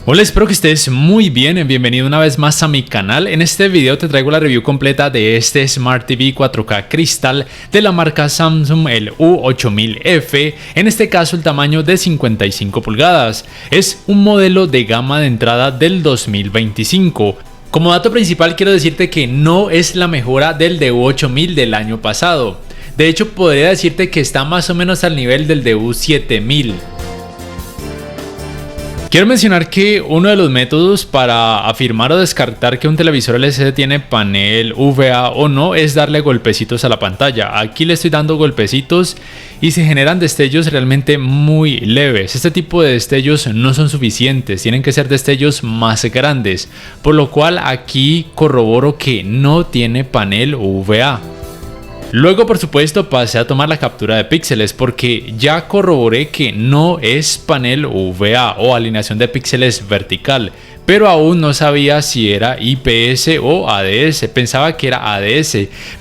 Hola, espero que estés muy bien, bienvenido una vez más a mi canal. En este video te traigo la review completa de este Smart TV 4K Crystal de la marca Samsung, el U8000F, en este caso el tamaño de 55 pulgadas. Es un modelo de gama de entrada del 2025. Como dato principal quiero decirte que no es la mejora del U8000 del año pasado. De hecho podría decirte que está más o menos al nivel del U7000. Quiero mencionar que uno de los métodos para afirmar o descartar que un televisor LCD tiene panel VA o no es darle golpecitos a la pantalla. Aquí le estoy dando golpecitos y se generan destellos realmente muy leves. Este tipo de destellos no son suficientes, tienen que ser destellos más grandes, por lo cual aquí corroboro que no tiene panel VA. Luego, por supuesto, pasé a tomar la captura de píxeles porque ya corroboré que no es panel VA o alineación de píxeles vertical, pero aún no sabía si era IPS o ADS. Pensaba que era ADS,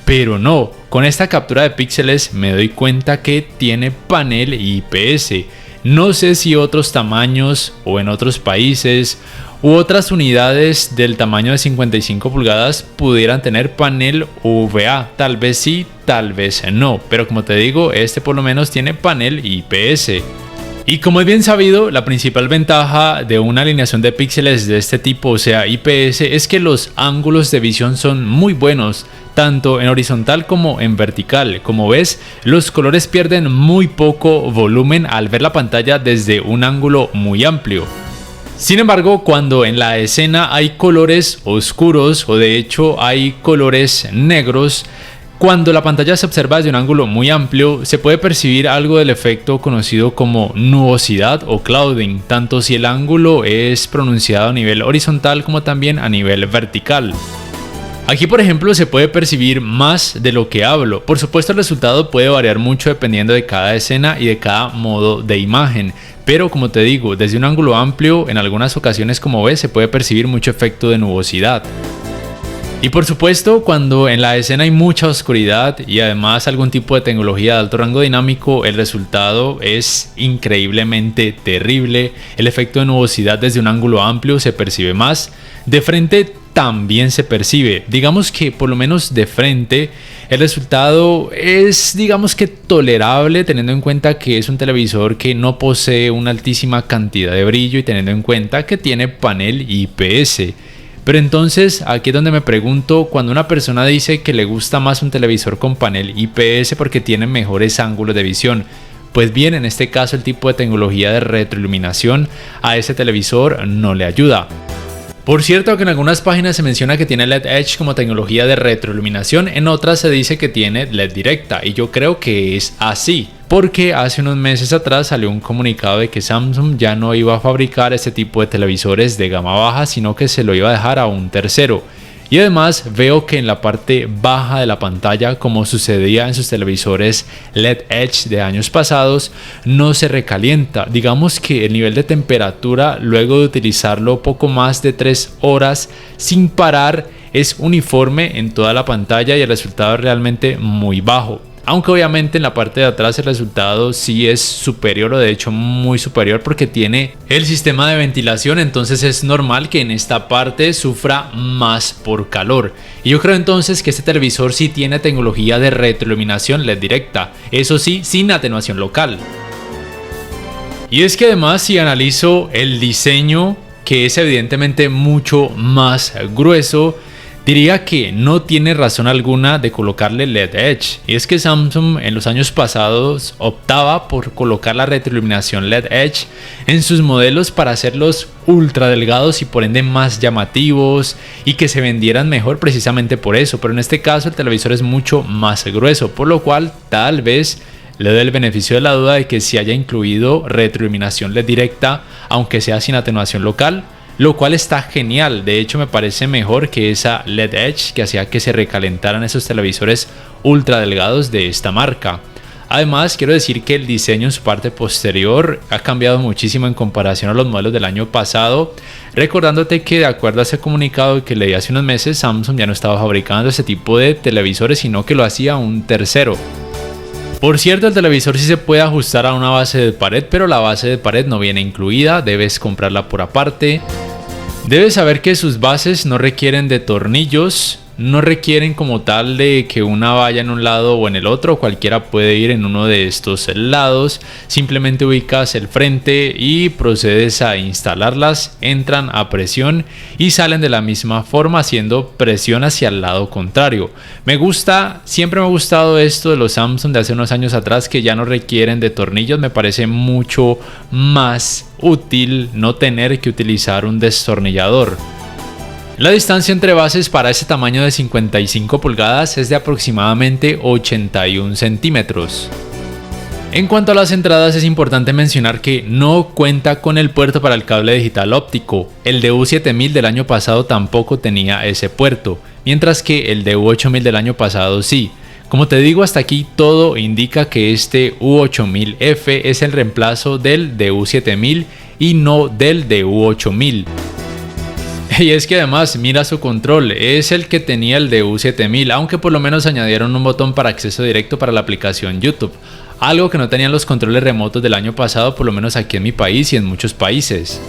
pero no. Con esta captura de píxeles me doy cuenta que tiene panel IPS. No sé si otros tamaños o en otros países u otras unidades del tamaño de 55 pulgadas pudieran tener panel VA. Tal vez sí, tal vez no, pero como te digo, este por lo menos tiene panel IPS. Y como es bien sabido, la principal ventaja de una alineación de píxeles de este tipo, o sea IPS, es que los ángulos de visión son muy buenos, tanto en horizontal como en vertical. Como ves, los colores pierden muy poco volumen al ver la pantalla desde un ángulo muy amplio. Sin embargo, cuando en la escena hay colores oscuros o de hecho hay colores negros, cuando la pantalla se observa desde un ángulo muy amplio, se puede percibir algo del efecto conocido como nubosidad o clouding, tanto si el ángulo es pronunciado a nivel horizontal como también a nivel vertical. Aquí, por ejemplo, se puede percibir más de lo que hablo. Por supuesto, el resultado puede variar mucho dependiendo de cada escena y de cada modo de imagen. Pero como te digo, desde un ángulo amplio, en algunas ocasiones, como ves, se puede percibir mucho efecto de nubosidad. Y por supuesto, cuando en la escena hay mucha oscuridad y además algún tipo de tecnología de alto rango dinámico, el resultado es increíblemente terrible. El efecto de nubosidad desde un ángulo amplio se percibe más. De frente también se percibe. Digamos que por lo menos de frente el resultado es, digamos que tolerable, teniendo en cuenta que es un televisor que no posee una altísima cantidad de brillo y teniendo en cuenta que tiene panel IPS. Pero entonces aquí es donde me pregunto, cuando una persona dice que le gusta más un televisor con panel IPS porque tiene mejores ángulos de visión, pues bien, en este caso el tipo de tecnología de retroiluminación a ese televisor no le ayuda. Por cierto, que en algunas páginas se menciona que tiene LED Edge como tecnología de retroiluminación, en otras se dice que tiene LED directa, y yo creo que es así, porque hace unos meses atrás salió un comunicado de que Samsung ya no iba a fabricar este tipo de televisores de gama baja, sino que se lo iba a dejar a un tercero. Y además veo que en la parte baja de la pantalla, como sucedía en sus televisores LED Edge de años pasados, no se recalienta. Digamos que el nivel de temperatura luego de utilizarlo poco más de 3 horas sin parar es uniforme en toda la pantalla y el resultado es realmente muy bajo. Aunque obviamente en la parte de atrás el resultado sí es superior, o de hecho muy superior, porque tiene el sistema de ventilación, entonces es normal que en esta parte sufra más por calor. Y yo creo entonces que este televisor sí tiene tecnología de retroiluminación LED directa, eso sí, sin atenuación local. Y es que además, si analizo el diseño, que es evidentemente mucho más grueso, diría que no tiene razón alguna de colocarle LED Edge. Y es que Samsung en los años pasados optaba por colocar la retroiluminación LED Edge en sus modelos para hacerlos ultra delgados y por ende más llamativos y que se vendieran mejor precisamente por eso. Pero en este caso el televisor es mucho más grueso, por lo cual tal vez le doy el beneficio de la duda de que sí haya incluido retroiluminación LED directa, aunque sea sin atenuación local, lo cual está genial. De hecho me parece mejor que esa LED Edge que hacía que se recalentaran esos televisores ultra delgados de esta marca. Además, quiero decir que el diseño en su parte posterior ha cambiado muchísimo en comparación a los modelos del año pasado, recordándote que de acuerdo a ese comunicado que leí hace unos meses, Samsung ya no estaba fabricando ese tipo de televisores, sino que lo hacía un tercero. Por cierto, el televisor sí se puede ajustar a una base de pared, pero la base de pared no viene incluida, debes comprarla por aparte. Debes saber que sus bases no requieren de tornillos, no requieren como tal de que una vaya en un lado o en el otro, cualquiera puede ir en uno de estos lados, simplemente ubicas el frente y procedes a instalarlas, entran a presión y salen de la misma forma haciendo presión hacia el lado contrario. Siempre me ha gustado esto de los Samsung de hace unos años atrás, que ya no requieren de tornillos, me parece mucho más útil no tener que utilizar un destornillador. La distancia entre bases para este tamaño de 55 pulgadas es de aproximadamente 81 centímetros. En cuanto a las entradas, es importante mencionar que no cuenta con el puerto para el cable digital óptico. El DU7000 del año pasado tampoco tenía ese puerto, mientras que el DU8000 del año pasado sí. Como te digo, hasta aquí todo indica que este U8000F es el reemplazo del DU7000 y no del DU8000. Y es que además, mira su control, es el que tenía el DU7000, aunque por lo menos añadieron un botón para acceso directo para la aplicación YouTube, algo que no tenían los controles remotos del año pasado, por lo menos aquí en mi país y en muchos países.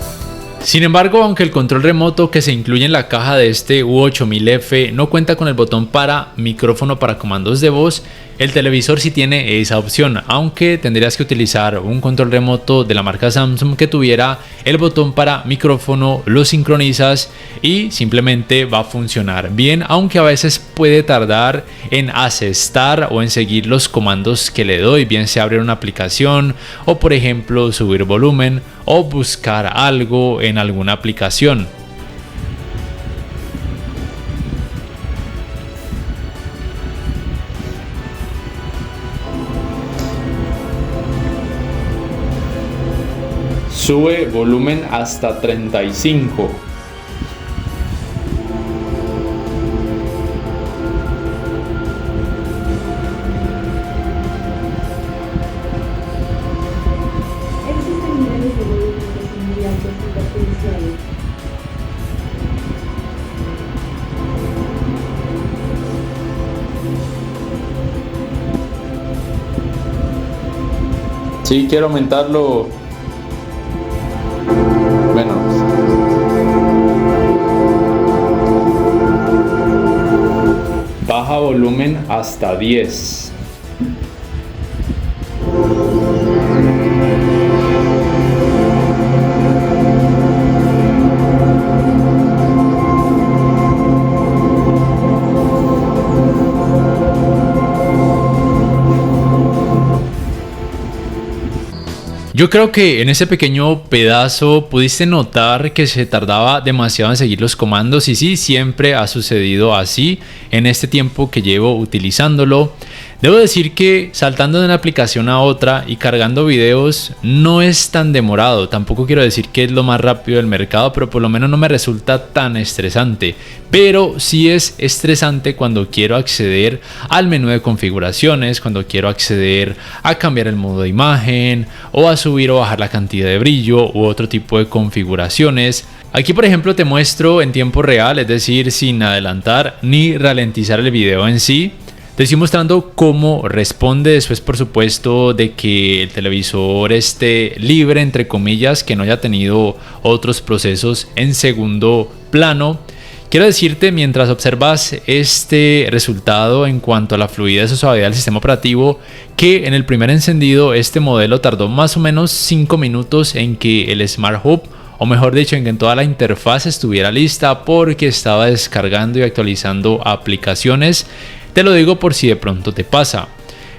Sin embargo, aunque el control remoto que se incluye en la caja de este U8000F no cuenta con el botón para micrófono para comandos de voz, el televisor sí tiene esa opción, aunque tendrías que utilizar un control remoto de la marca Samsung que tuviera el botón para micrófono, lo sincronizas y simplemente va a funcionar bien, aunque a veces puede tardar en asestar o en seguir los comandos que le doy, bien sea abrir una aplicación o por ejemplo subir volumen o buscar algo en alguna aplicación. Sube volumen hasta 35. Existen niveles de volumen que son muy altos y perjudiciales. Sí, quiero aumentarlo. Bueno. Baja volumen hasta 10. Yo creo que en ese pequeño pedazo pudiste notar que se tardaba demasiado en seguir los comandos y sí, siempre ha sucedido así en este tiempo que llevo utilizándolo. Debo decir que saltando de una aplicación a otra y cargando videos no es tan demorado, tampoco quiero decir que es lo más rápido del mercado, pero por lo menos no me resulta tan estresante. Pero sí es estresante cuando quiero acceder al menú de configuraciones, cuando quiero acceder a cambiar el modo de imagen o a subir o bajar la cantidad de brillo u otro tipo de configuraciones. Aquí por ejemplo te muestro en tiempo real, es decir, sin adelantar ni ralentizar el video en sí. Te estoy mostrando cómo responde después, por supuesto, de que el televisor esté libre, entre comillas, que no haya tenido otros procesos en segundo plano. Quiero decirte, mientras observas este resultado en cuanto a la fluidez o suavidad del sistema operativo, que en el primer encendido este modelo tardó más o menos 5 minutos en que el Smart Hub, o mejor dicho, en que toda la interfaz estuviera lista porque estaba descargando y actualizando aplicaciones. Te lo digo por si de pronto te pasa.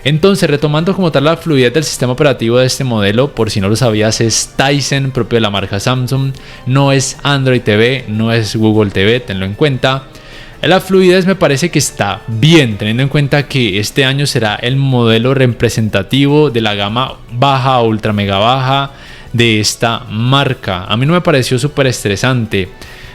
Entonces, retomando como tal la fluidez del sistema operativo de este modelo, por si no lo sabías, es Tizen, propio de la marca Samsung, no es Android TV, no es Google TV, tenlo en cuenta. La fluidez me parece que está bien, teniendo en cuenta que este año será el modelo representativo de la gama baja o ultra mega baja de esta marca. A mí no me pareció súper estresante.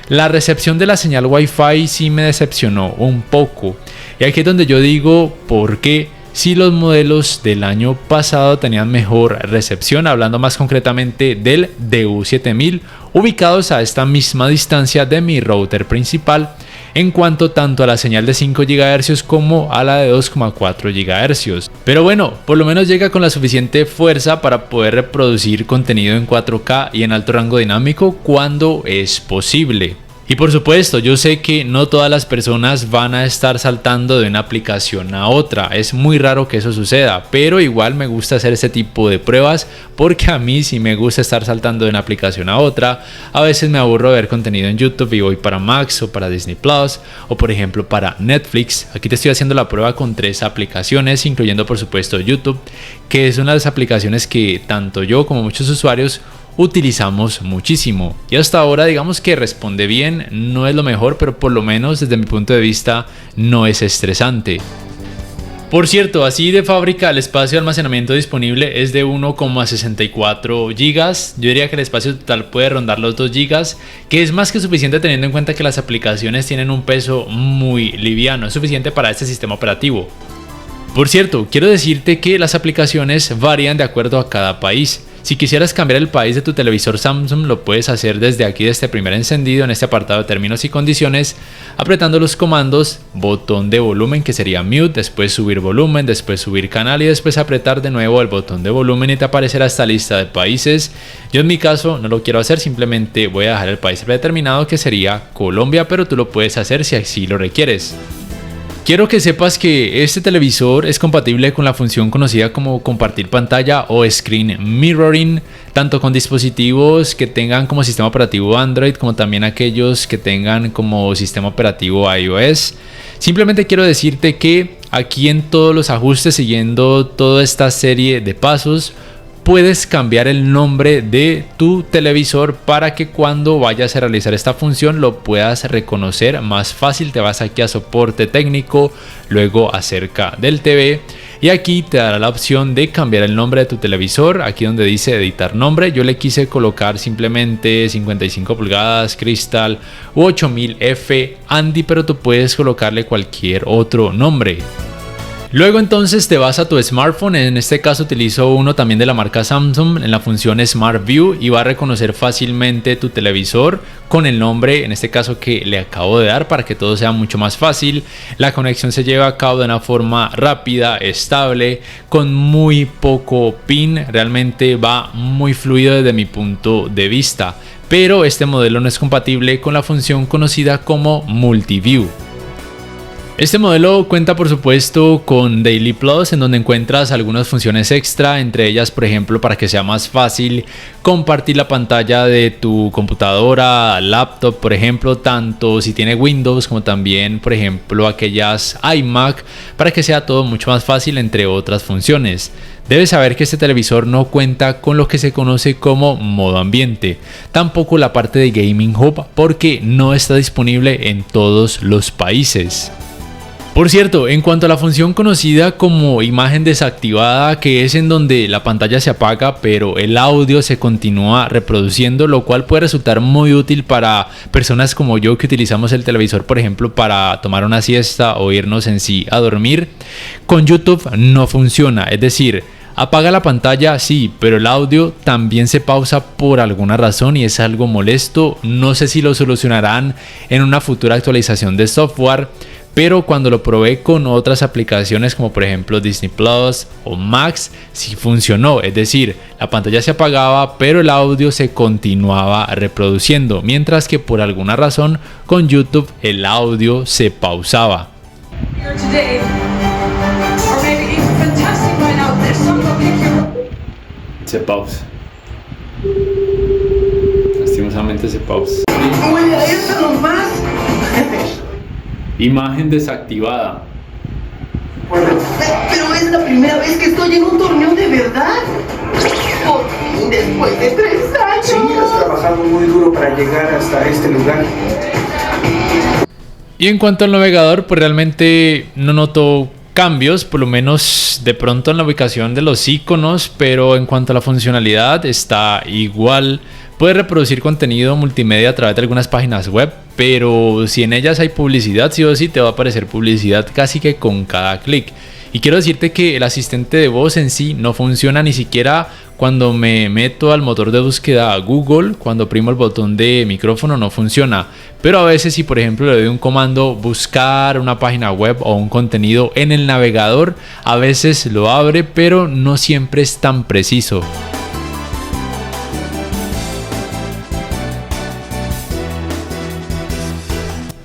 La recepción de la señal Wi-Fi sí me decepcionó un poco. Y aquí es donde yo digo por qué si los modelos del año pasado tenían mejor recepción, hablando más concretamente del DU7000, ubicados a esta misma distancia de mi router principal. en cuanto tanto a la señal de 5 GHz como a la de 2,4 GHz. Pero bueno, por lo menos llega con la suficiente fuerza para poder reproducir contenido en 4K y en alto rango dinámico cuando es posible. Y por supuesto, yo sé que no todas las personas van a estar saltando de una aplicación a otra, es muy raro que eso suceda, pero igual me gusta hacer este tipo de pruebas porque a mí sí me gusta estar saltando de una aplicación a otra. A veces me aburro de ver contenido en YouTube y voy para Max o para Disney Plus o por ejemplo para Netflix. Aquí te estoy haciendo la prueba con 3 aplicaciones, incluyendo por supuesto YouTube, que es una de las aplicaciones que tanto yo como muchos usuarios utilizamos muchísimo, y hasta ahora digamos que responde bien. No es lo mejor, pero por lo menos desde mi punto de vista no es estresante. Por cierto, así de fábrica el espacio de almacenamiento disponible es de 1,64 GB. Yo diría que el espacio total puede rondar los 2 GB, que es más que suficiente teniendo en cuenta que las aplicaciones tienen un peso muy liviano, es suficiente para este sistema operativo. Por cierto, quiero decirte que las aplicaciones varían de acuerdo a cada país. Si quisieras cambiar el país de tu televisor Samsung, lo puedes hacer desde aquí, de este primer encendido, en este apartado de términos y condiciones, apretando los comandos botón de volumen, que sería mute, después subir volumen, después subir canal y después apretar de nuevo el botón de volumen y te aparecerá esta lista de países. Yo en mi caso no lo quiero hacer, simplemente voy a dejar el país predeterminado, que sería Colombia, pero tú lo puedes hacer si así lo requieres. Quiero que sepas que este televisor es compatible con la función conocida como compartir pantalla o screen mirroring, tanto con dispositivos que tengan como sistema operativo Android como también aquellos que tengan como sistema operativo iOS. Simplemente quiero decirte que aquí en todos los ajustes, siguiendo toda esta serie de pasos, puedes cambiar el nombre de tu televisor para que cuando vayas a realizar esta función lo puedas reconocer más fácil. Te vas aquí a soporte técnico, luego acerca del TV y aquí te dará la opción de cambiar el nombre de tu televisor. Aquí donde dice editar nombre, yo le quise colocar simplemente 55 pulgadas Crystal u 8000F Andy, pero tú puedes colocarle cualquier otro nombre. Luego entonces te vas a tu smartphone, en este caso utilizo uno también de la marca Samsung en la función Smart View y va a reconocer fácilmente tu televisor con el nombre, en este caso que le acabo de dar para que todo sea mucho más fácil. La conexión se lleva a cabo de una forma rápida, estable, con muy poco pin, realmente va muy fluido desde mi punto de vista, pero este modelo no es compatible con la función conocida como Multiview. Este modelo cuenta por supuesto con Daily Plus, en donde encuentras algunas funciones extra, entre ellas por ejemplo para que sea más fácil compartir la pantalla de tu computadora, laptop por ejemplo, tanto si tiene Windows como también por ejemplo aquellas iMac, para que sea todo mucho más fácil, entre otras funciones. Debes saber que este televisor no cuenta con lo que se conoce como modo ambiente, tampoco la parte de Gaming Hub, porque no está disponible en todos los países. Por cierto, en cuanto a la función conocida como imagen desactivada, que es en donde la pantalla se apaga pero el audio se continúa reproduciendo, lo cual puede resultar muy útil para personas como yo que utilizamos el televisor por ejemplo para tomar una siesta o irnos en sí a dormir, con YouTube no funciona. Es decir, apaga la pantalla, sí, pero el audio también se pausa por alguna razón y es algo molesto. No sé si lo solucionarán en una futura actualización de software, pero cuando lo probé con otras aplicaciones como por ejemplo Disney Plus o Max, sí funcionó. Es decir, la pantalla se apagaba pero el audio se continuaba reproduciendo, mientras que por alguna razón con YouTube el audio se pausaba. Se pausa. Lastimosamente se pausa. ¡Oye, eso nomás! Imagen desactivada. Pero es la primera vez que estoy en un torneo de verdad. Por fin, después de 3 años. Sí, has trabajado muy duro para llegar hasta este lugar. Y en cuanto al navegador, pues realmente no noto cambios, por lo menos de pronto en la ubicación de los iconos, pero en cuanto a la funcionalidad está igual. Puedes reproducir contenido multimedia a través de algunas páginas web, pero si en ellas hay publicidad, sí o sí te va a aparecer publicidad casi que con cada clic. Y quiero decirte que el asistente de voz en sí no funciona ni siquiera cuando me meto al motor de búsqueda a Google. Cuando oprimo el botón de micrófono no funciona, pero a veces si por ejemplo le doy un comando buscar una página web o un contenido en el navegador, a veces lo abre, pero no siempre es tan preciso.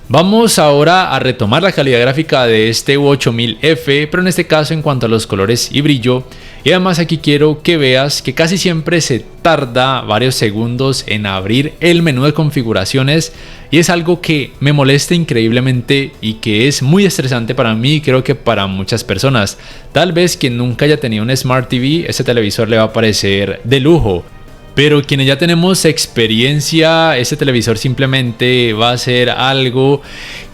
Vamos ahora a retomar la calidad gráfica de este U8000F, pero en este caso en cuanto a los colores y brillo. Y además aquí quiero que veas que casi siempre se tarda varios segundos en abrir el menú de configuraciones, y es algo que me molesta increíblemente y que es muy estresante para mí y creo que para muchas personas. Tal vez quien nunca haya tenido un Smart TV, este televisor le va a parecer de lujo. Pero quienes ya tenemos experiencia, este televisor simplemente va a ser algo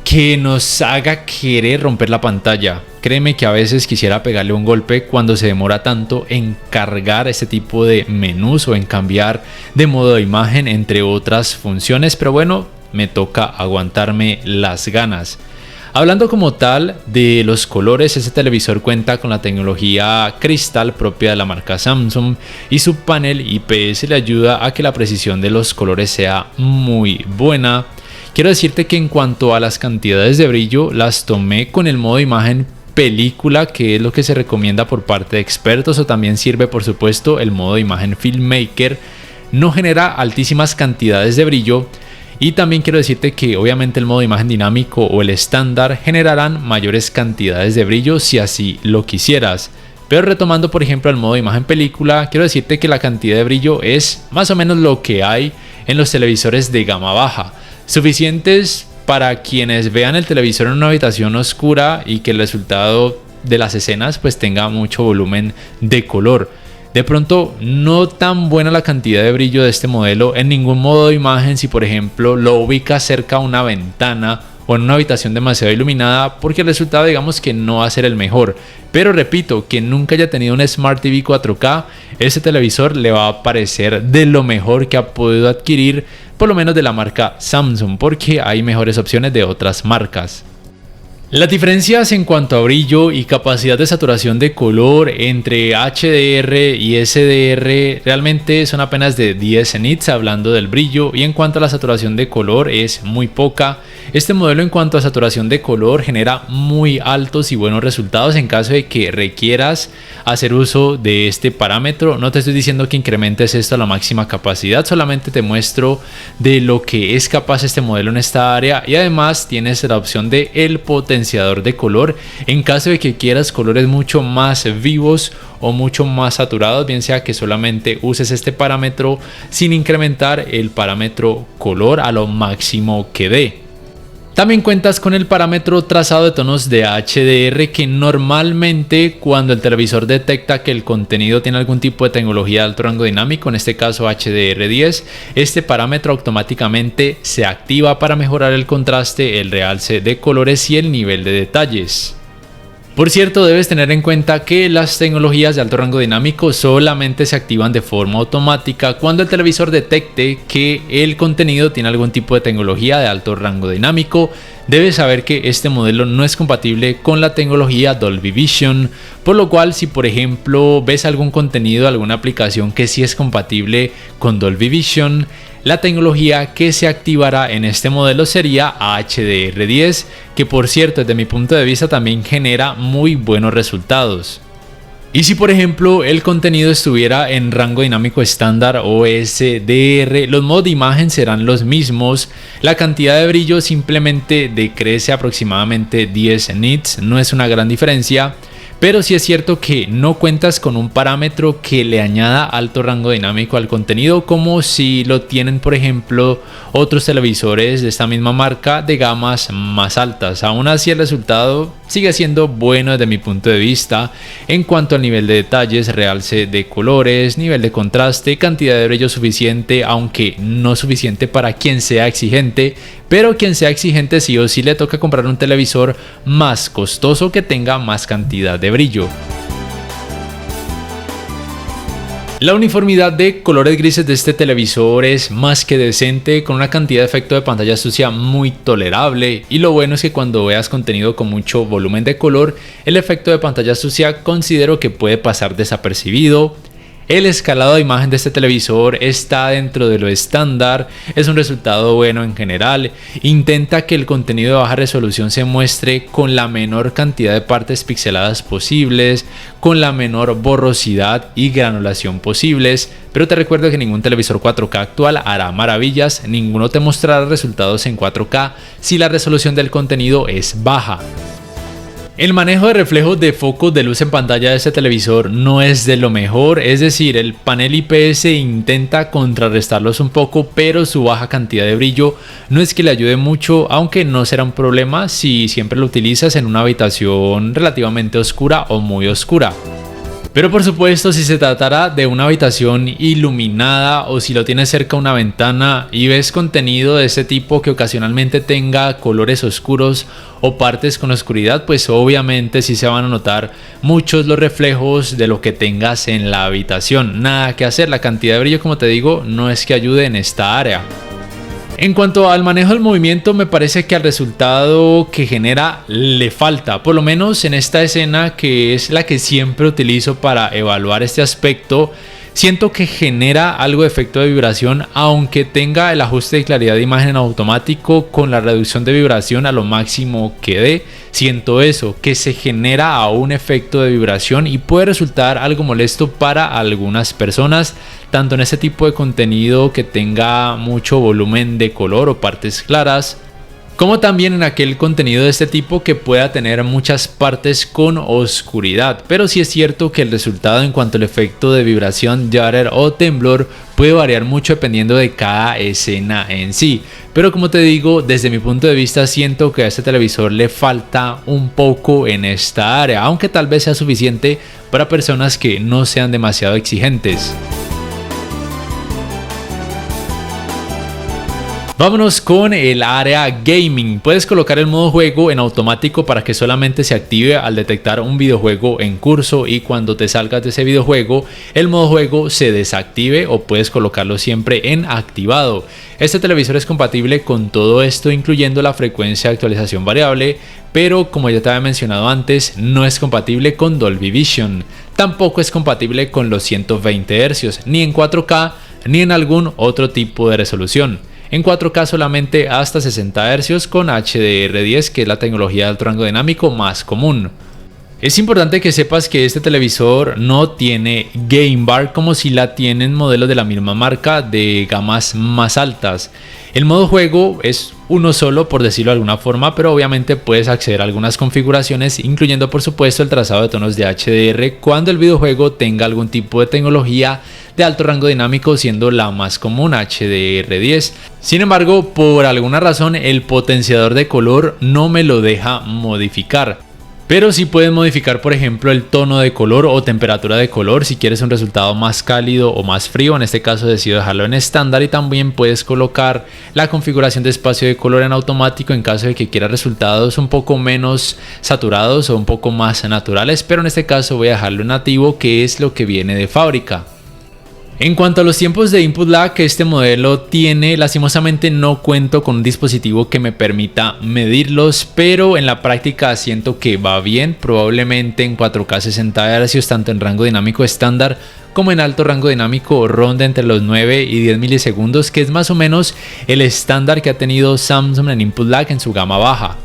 que nos haga querer romper la pantalla. Créeme que a veces quisiera pegarle un golpe cuando se demora tanto en cargar este tipo de menús o en cambiar de modo de imagen, entre otras funciones. Pero bueno, me toca aguantarme las ganas. Hablando como tal de los colores, este televisor cuenta con la tecnología cristal propia de la marca Samsung y su panel IPS le ayuda a que la precisión de los colores sea muy buena. Quiero decirte que en cuanto a las cantidades de brillo, las tomé con el modo imagen película, que es lo que se recomienda por parte de expertos, o también sirve por supuesto el modo imagen filmmaker. No genera altísimas cantidades de brillo. Y también quiero decirte que obviamente el modo imagen dinámico o el estándar generarán mayores cantidades de brillo si así lo quisieras. Pero retomando por ejemplo el modo imagen película, quiero decirte que la cantidad de brillo es más o menos lo que hay en los televisores de gama baja. Suficientes para quienes vean el televisor en una habitación oscura y que el resultado de las escenas pues tenga mucho volumen de color. De pronto no tan buena la cantidad de brillo de este modelo en ningún modo de imagen si por ejemplo lo ubicas cerca a una ventana o en una habitación demasiado iluminada, porque el resultado digamos que no va a ser el mejor. Pero repito, quien nunca haya tenido un Smart TV 4K, este televisor le va a parecer de lo mejor que ha podido adquirir, por lo menos de la marca Samsung, porque hay mejores opciones de otras marcas. Las diferencias en cuanto a brillo y capacidad de saturación de color entre HDR y SDR realmente son apenas de 10 nits hablando del brillo, y en cuanto a la saturación de color es muy poca. Este modelo en cuanto a saturación de color genera muy altos y buenos resultados en caso de que requieras hacer uso de este parámetro. No te estoy diciendo que incrementes esto a la máxima capacidad, solamente te muestro de lo que es capaz este modelo en esta área, y además tienes la opción de el potenciador de color en caso de que quieras colores mucho más vivos o mucho más saturados, bien sea que solamente uses este parámetro sin incrementar el parámetro color a lo máximo que dé. También cuentas con el parámetro trazado de tonos de HDR, que normalmente cuando el televisor detecta que el contenido tiene algún tipo de tecnología de alto rango dinámico, en este caso HDR10, este parámetro automáticamente se activa para mejorar el contraste, el realce de colores y el nivel de detalles. Por cierto, debes tener en cuenta que las tecnologías de alto rango dinámico solamente se activan de forma automática cuando el televisor detecte que el contenido tiene algún tipo de tecnología de alto rango dinámico. Debes saber que este modelo no es compatible con la tecnología Dolby Vision, por lo cual si por ejemplo ves algún contenido, alguna aplicación que sí es compatible con Dolby Vision, la tecnología que se activará en este modelo sería HDR10, que por cierto desde mi punto de vista también genera muy buenos resultados. Y si por ejemplo el contenido estuviera en rango dinámico estándar o SDR, los modos de imagen serán los mismos, la cantidad de brillo simplemente decrece aproximadamente 10 nits, no es una gran diferencia. Pero sí es cierto que no cuentas con un parámetro que le añada alto rango dinámico al contenido, como si lo tienen por ejemplo otros televisores de esta misma marca de gamas más altas. Aún así el resultado sigue siendo bueno desde mi punto de vista en cuanto al nivel de detalles, realce de colores, nivel de contraste, cantidad de brillo suficiente, aunque no suficiente para quien sea exigente. Pero quien sea exigente sí o sí le toca comprar un televisor más costoso que tenga más cantidad de brillo. La uniformidad de colores grises de este televisor es más que decente, con una cantidad de efecto de pantalla sucia muy tolerable, y lo bueno es que cuando veas contenido con mucho volumen de color, el efecto de pantalla sucia considero que puede pasar desapercibido. El escalado de imagen de este televisor está dentro de lo estándar, es un resultado bueno en general. Intenta que el contenido de baja resolución se muestre con la menor cantidad de partes pixeladas posibles, con la menor borrosidad y granulación posibles, pero te recuerdo que ningún televisor 4K actual hará maravillas, ninguno te mostrará resultados en 4K si la resolución del contenido es baja. El manejo de reflejos de focos de luz en pantalla de este televisor no es de lo mejor, es decir, el panel IPS intenta contrarrestarlos un poco, pero su baja cantidad de brillo no es que le ayude mucho, aunque no será un problema si siempre lo utilizas en una habitación relativamente oscura o muy oscura. Pero por supuesto, si se tratara de una habitación iluminada o si lo tienes cerca a una ventana y ves contenido de este tipo que ocasionalmente tenga colores oscuros o partes con oscuridad, pues obviamente sí se van a notar muchos los reflejos de lo que tengas en la habitación. Nada que hacer, la cantidad de brillo, como te digo, no es que ayude en esta área. En cuanto al manejo del movimiento, me parece que al resultado que genera le falta, por lo menos en esta escena que es la que siempre utilizo para evaluar este aspecto. Siento que genera algo de efecto de vibración, aunque tenga el ajuste de claridad de imagen en automático con la reducción de vibración a lo máximo que dé. Siento eso, que se genera a un efecto de vibración y puede resultar algo molesto para algunas personas, tanto en este tipo de contenido que tenga mucho volumen de color o partes claras, como también en aquel contenido de este tipo que pueda tener muchas partes con oscuridad. Pero sí es cierto que el resultado en cuanto al efecto de vibración, judder o temblor puede variar mucho dependiendo de cada escena en sí. Pero como te digo, desde mi punto de vista siento que a este televisor le falta un poco en esta área, aunque tal vez sea suficiente para personas que no sean demasiado exigentes. Vámonos con el área gaming. Puedes colocar el modo juego en automático para que solamente se active al detectar un videojuego en curso, y cuando te salgas de ese videojuego el modo juego se desactive, o puedes colocarlo siempre en activado. Este televisor es compatible con todo esto, incluyendo la frecuencia de actualización variable, pero como ya te había mencionado antes, no es compatible con Dolby Vision. Tampoco es compatible con los 120 Hz, ni en 4K ni en algún otro tipo de resolución. En 4K solamente hasta 60 Hz con HDR10, que es la tecnología de alto rango dinámico más común. Es importante que sepas que este televisor no tiene Game Bar como si la tienen modelos de la misma marca de gamas más altas. El modo juego es uno solo, por decirlo de alguna forma, pero obviamente puedes acceder a algunas configuraciones, incluyendo por supuesto el trazado de tonos de HDR cuando el videojuego tenga algún tipo de tecnología de alto rango dinámico, siendo la más común HDR10. Sin embargo, por alguna razón el potenciador de color no me lo deja modificar. Pero sí puedes modificar, por ejemplo, el tono de color o temperatura de color si quieres un resultado más cálido o más frío. En este caso decido dejarlo en estándar, y también puedes colocar la configuración de espacio de color en automático en caso de que quieras resultados un poco menos saturados o un poco más naturales, pero en este caso voy a dejarlo en nativo, que es lo que viene de fábrica. En cuanto a los tiempos de input lag que este modelo tiene, lastimosamente no cuento con un dispositivo que me permita medirlos, pero en la práctica siento que va bien. Probablemente en 4K 60 Hz, tanto en rango dinámico estándar como en alto rango dinámico, ronda entre los 9 y 10 milisegundos, que es más o menos el estándar que ha tenido Samsung en input lag en su gama baja.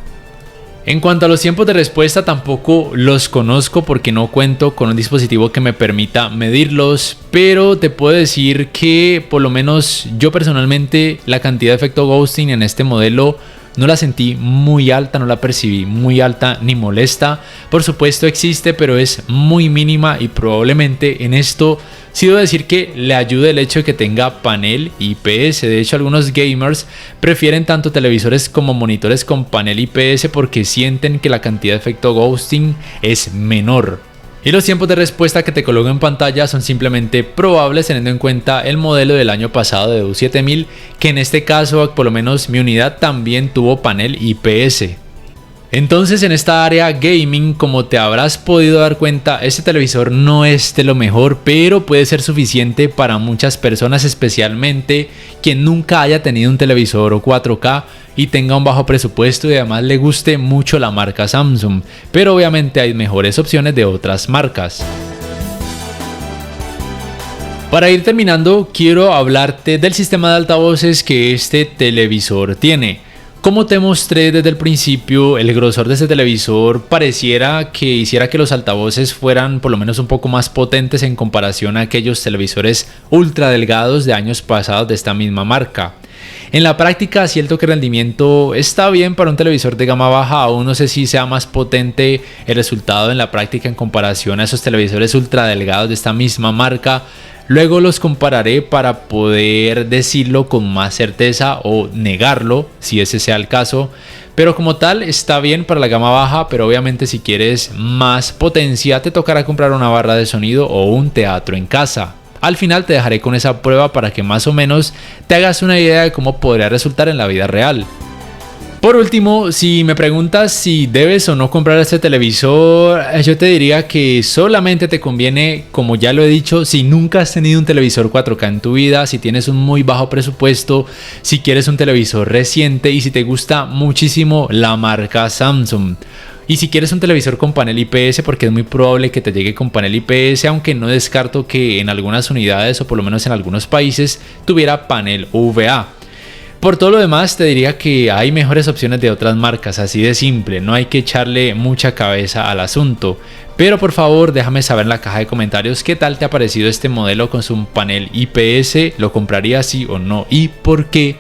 En cuanto a los tiempos de respuesta, tampoco los conozco porque no cuento con un dispositivo que me permita medirlos, pero te puedo decir que por lo menos yo personalmente la cantidad de efecto ghosting en este modelo no la sentí muy alta, no la percibí muy alta ni molesta. Por supuesto existe, pero es muy mínima, y probablemente en esto sí debo decir que le ayuda el hecho de que tenga panel IPS. De hecho, algunos gamers prefieren tanto televisores como monitores con panel IPS porque sienten que la cantidad de efecto ghosting es menor. Y los tiempos de respuesta que te coloco en pantalla son simplemente probables, teniendo en cuenta el modelo del año pasado de U7000, que en este caso, por lo menos mi unidad, también tuvo panel IPS. Entonces en esta área gaming, como te habrás podido dar cuenta, este televisor no es de lo mejor, pero puede ser suficiente para muchas personas, especialmente quien nunca haya tenido un televisor 4K y tenga un bajo presupuesto y además le guste mucho la marca Samsung, pero obviamente hay mejores opciones de otras marcas. Para ir terminando, quiero hablarte del sistema de altavoces que este televisor tiene. Como te mostré desde el principio, el grosor de este televisor pareciera que hiciera que los altavoces fueran por lo menos un poco más potentes en comparación a aquellos televisores ultra delgados de años pasados de esta misma marca. En la práctica siento que el rendimiento está bien para un televisor de gama baja, aún no sé si sea más potente el resultado en la práctica en comparación a esos televisores ultra delgados de esta misma marca. Luego los compararé para poder decirlo con más certeza o negarlo si ese sea el caso, pero como tal está bien para la gama baja, pero obviamente si quieres más potencia te tocará comprar una barra de sonido o un teatro en casa. Al final te dejaré con esa prueba para que más o menos te hagas una idea de cómo podría resultar en la vida real. Por último, si me preguntas si debes o no comprar este televisor, yo te diría que solamente te conviene, como ya lo he dicho, si nunca has tenido un televisor 4K en tu vida, si tienes un muy bajo presupuesto, si quieres un televisor reciente y si te gusta muchísimo la marca Samsung. Y si quieres un televisor con panel IPS, porque es muy probable que te llegue con panel IPS, aunque no descarto que en algunas unidades o por lo menos en algunos países tuviera panel UVA. Por todo lo demás te diría que hay mejores opciones de otras marcas, así de simple, no hay que echarle mucha cabeza al asunto. Pero por favor déjame saber en la caja de comentarios qué tal te ha parecido este modelo con su panel IPS, ¿lo comprarías sí o no y por qué?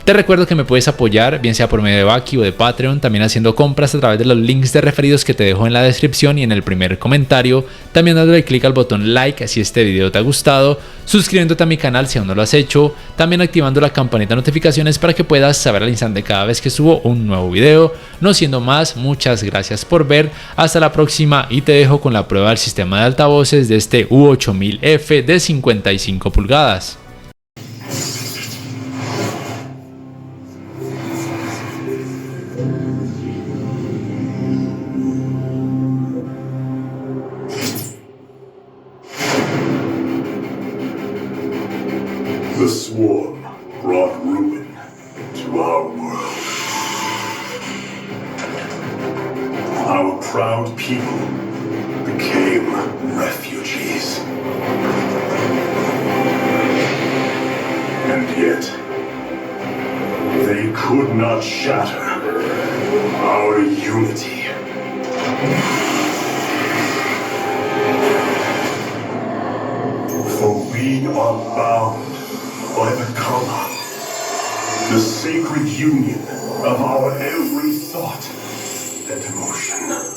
Te recuerdo que me puedes apoyar, bien sea por medio de Baki o de Patreon, también haciendo compras a través de los links de referidos que te dejo en la descripción y en el primer comentario, también dándole clic al botón like si este video te ha gustado, suscribiéndote a mi canal si aún no lo has hecho, también activando la campanita de notificaciones para que puedas saber al instante cada vez que subo un nuevo video. No siendo más, muchas gracias por ver, hasta la próxima y te dejo con la prueba del sistema de altavoces de este U8000F de 55 pulgadas. The swarm brought ruin to our world. Our proud people became refugees. And yet, they could not shatter our unity. For we are bound by the color, the sacred union of our every thought and emotion.